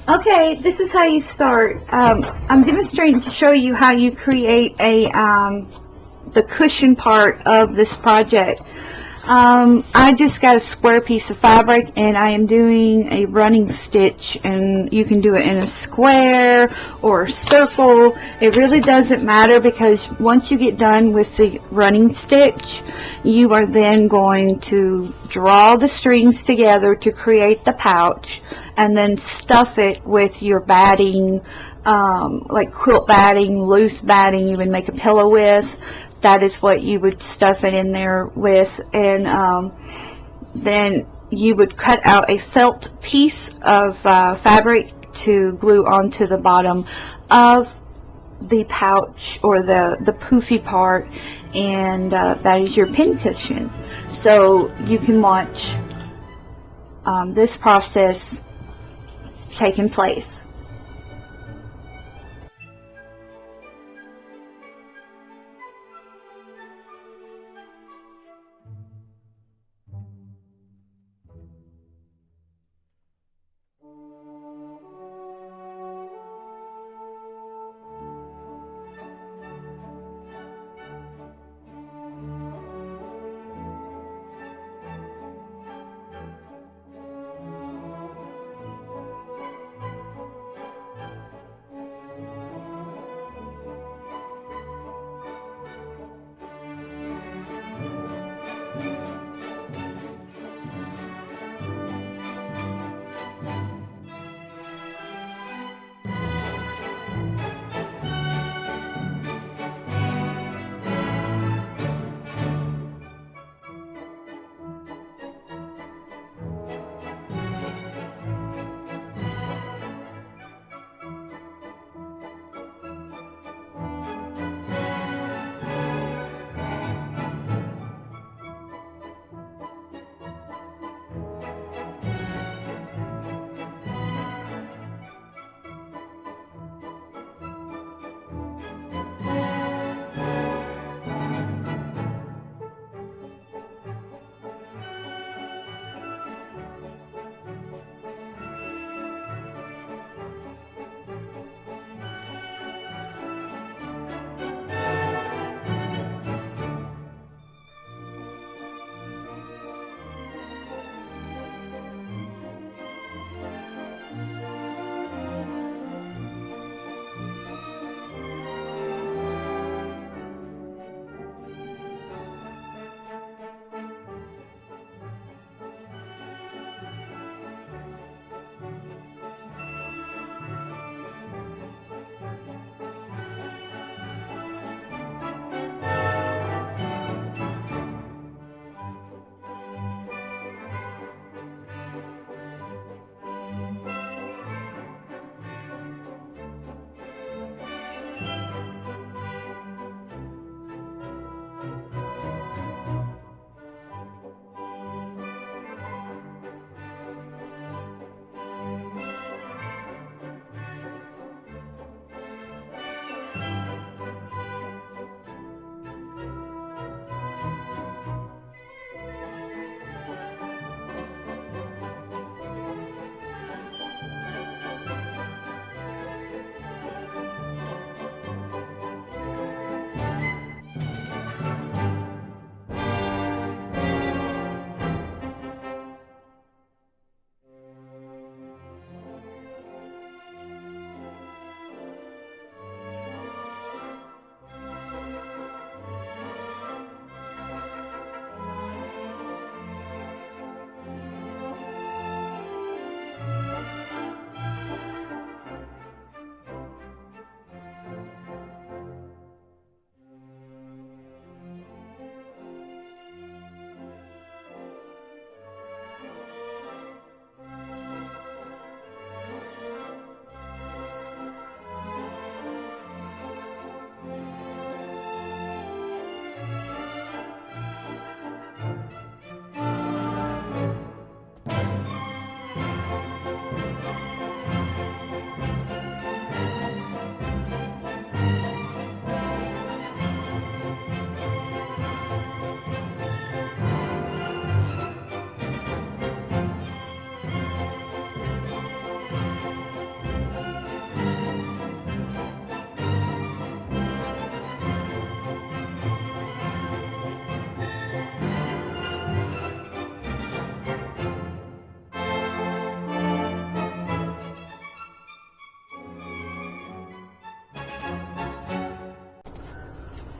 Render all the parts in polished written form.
Okay, this is how you start. I'm demonstrating to show you how you create the cushion part of this project. I just got a square piece of fabric and I am doing a running stitch, and you can do it in a square or a circle. It really doesn't matter, because once you get done with the running stitch, you are then going to draw the strings together to create the pouch, and then stuff it with your batting, like quilt batting, loose batting you would make a pillow with. That is what you would stuff it in there with. And then you would cut out a felt piece of fabric to glue onto the bottom of the pouch, or the poofy part, and that is your pin cushion. So you can watch this process taking place.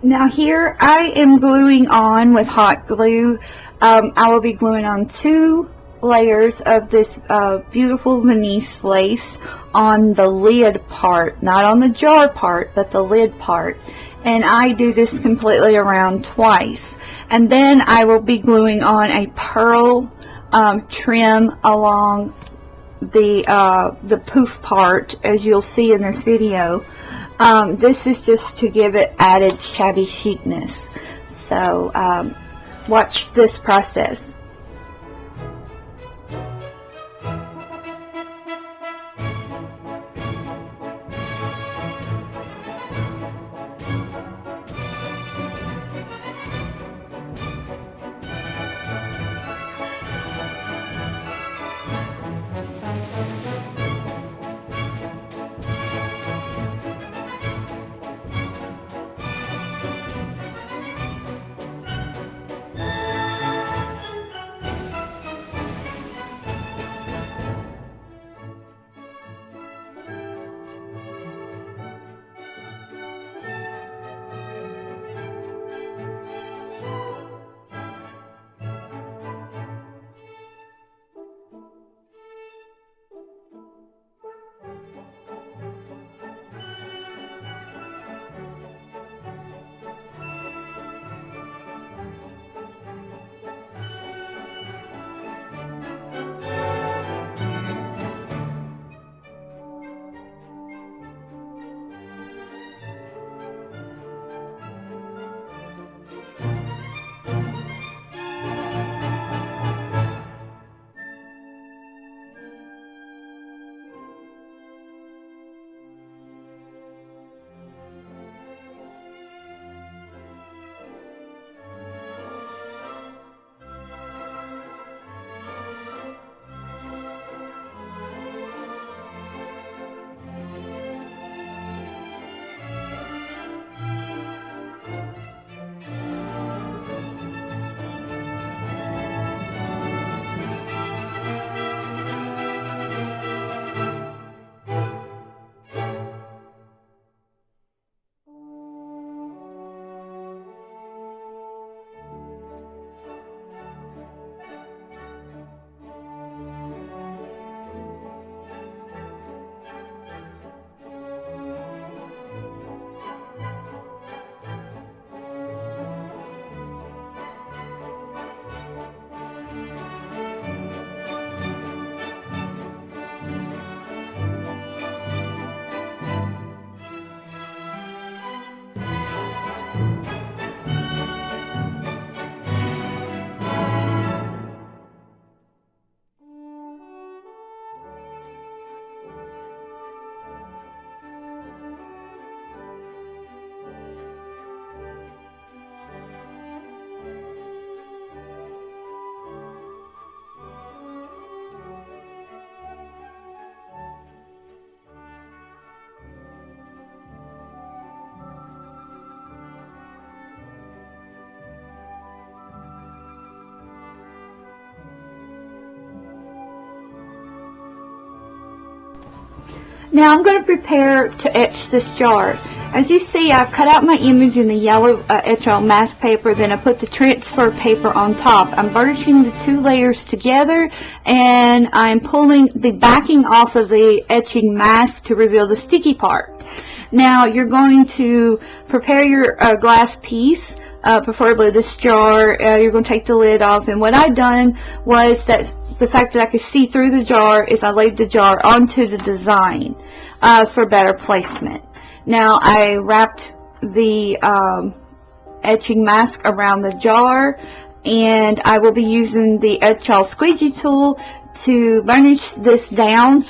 Now here I am gluing on with hot glue. I will be gluing on 2 layers of this beautiful Venice lace on the lid part, not on the jar part, but the lid part. And I do this completely around twice. And then I will be gluing on a pearl trim along the poof part, as you'll see in this video. This is just to give it added shabby chicness. So watch this process. Now I'm going to prepare to etch this jar. As you see, I've cut out my image in the yellow etch on mask paper, then I put the transfer paper on top. I'm burnishing the 2 layers together, and I'm pulling the backing off of the etching mask to reveal the sticky part. Now you're going to prepare your glass piece, preferably this jar. You're going to take the lid off, and what I've done was that the fact that I could see through the jar is I laid the jar onto the design for better placement. Now I wrapped the etching mask around the jar, and I will be using the Etched squeegee tool to burnish this down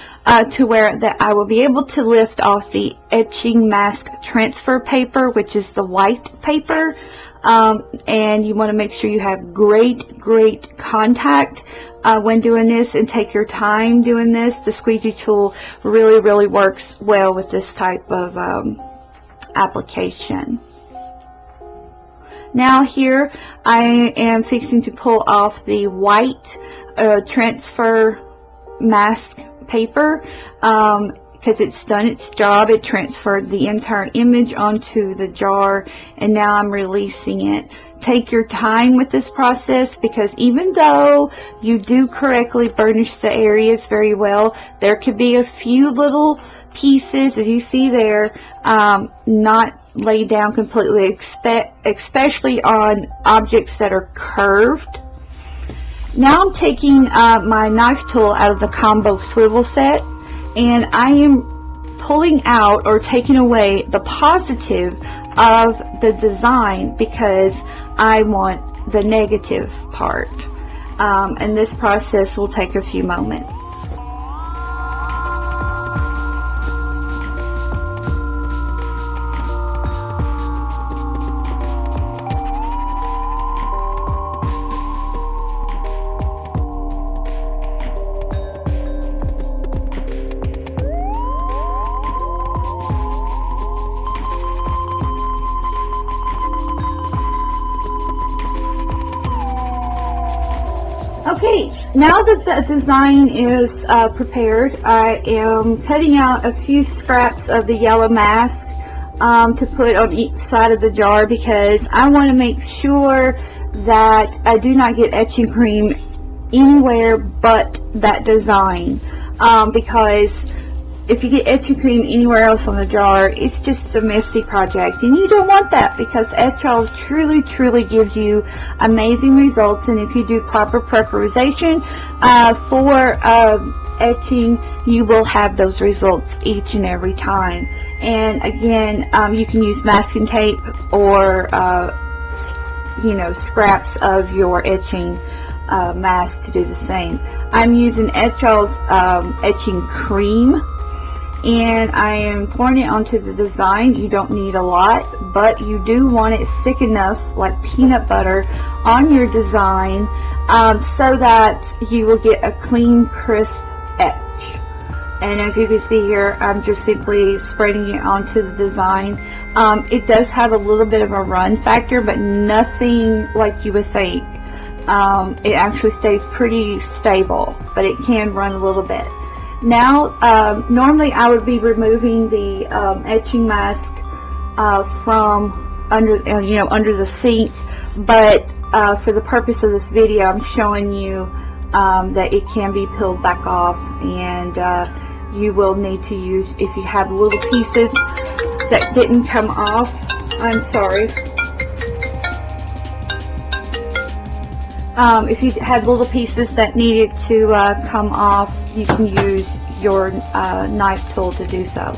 to where that I will be able to lift off the etching mask transfer paper, which is the white paper. And you want to make sure you have great contact when doing this, and take your time doing this. The squeegee tool really works well with this type of application. Now here I am fixing to pull off the white transfer mask paper. because it's done its job. It transferred the entire image onto the jar, and now I'm releasing it. Take your time with this process, because even though you do correctly burnish the areas very well, there could be a few little pieces, as you see there, not laid down completely, especially on objects that are curved. Now I'm taking my knife tool out of the combo swivel set, and I am pulling out or taking away the positive of the design because I want the negative part. And this process will take a few moments. Okay, now that the design is prepared, I am cutting out a few scraps of the yellow mask to put on each side of the jar, because I want to make sure that I do not get etching cream anywhere but that design, because if you get etching cream anywhere else on the jar, it's just a messy project, and you don't want that, because Etched truly gives you amazing results. And if you do proper preparation for etching, you will have those results each and every time. And again, you can use masking tape or scraps of your etching mask to do the same. I'm using Etched's etching cream, and I am pouring it onto the design. You don't need a lot, but you do want it thick enough, like peanut butter, on your design, so that you will get a clean, crisp etch. And as you can see here, I'm just simply spreading it onto the design. It does have a little bit of a run factor, but nothing like you would think. It actually stays pretty stable, but it can run a little bit. Now, normally I would be removing the etching mask from under the sink, but for the purpose of this video, I'm showing you that it can be peeled back off, and you will need to use, if you have little pieces that didn't come off, I'm sorry. If you had little pieces that needed to come off, you can use your knife tool to do so.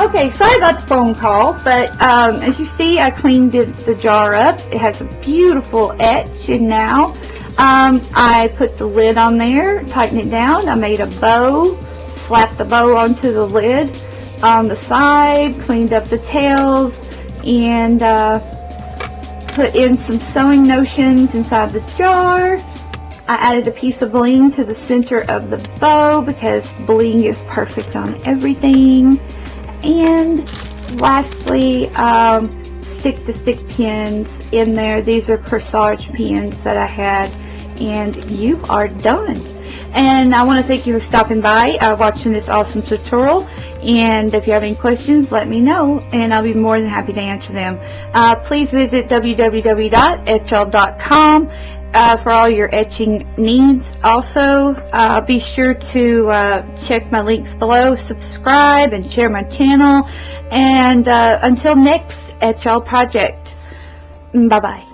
Okay, sorry about the phone call, but as you see, I cleaned the jar up. It has a beautiful etch, and now I put the lid on there, tightened it down. I made a bow, slapped the bow onto the lid on the side, cleaned up the tails, and put in some sewing notions inside the jar. I added a piece of bling to the center of the bow because bling is perfect on everything. And lastly, stick-to-stick pins in there. These are corsage pins that I had, and you are done. And I want to thank you for stopping by, watching this awesome tutorial. And if you have any questions, let me know, and I'll be more than happy to answer them. Please visit www.etched.com for all your etching needs. Also, be sure to check my links below, subscribe, and share my channel. And until next Etched project, bye-bye.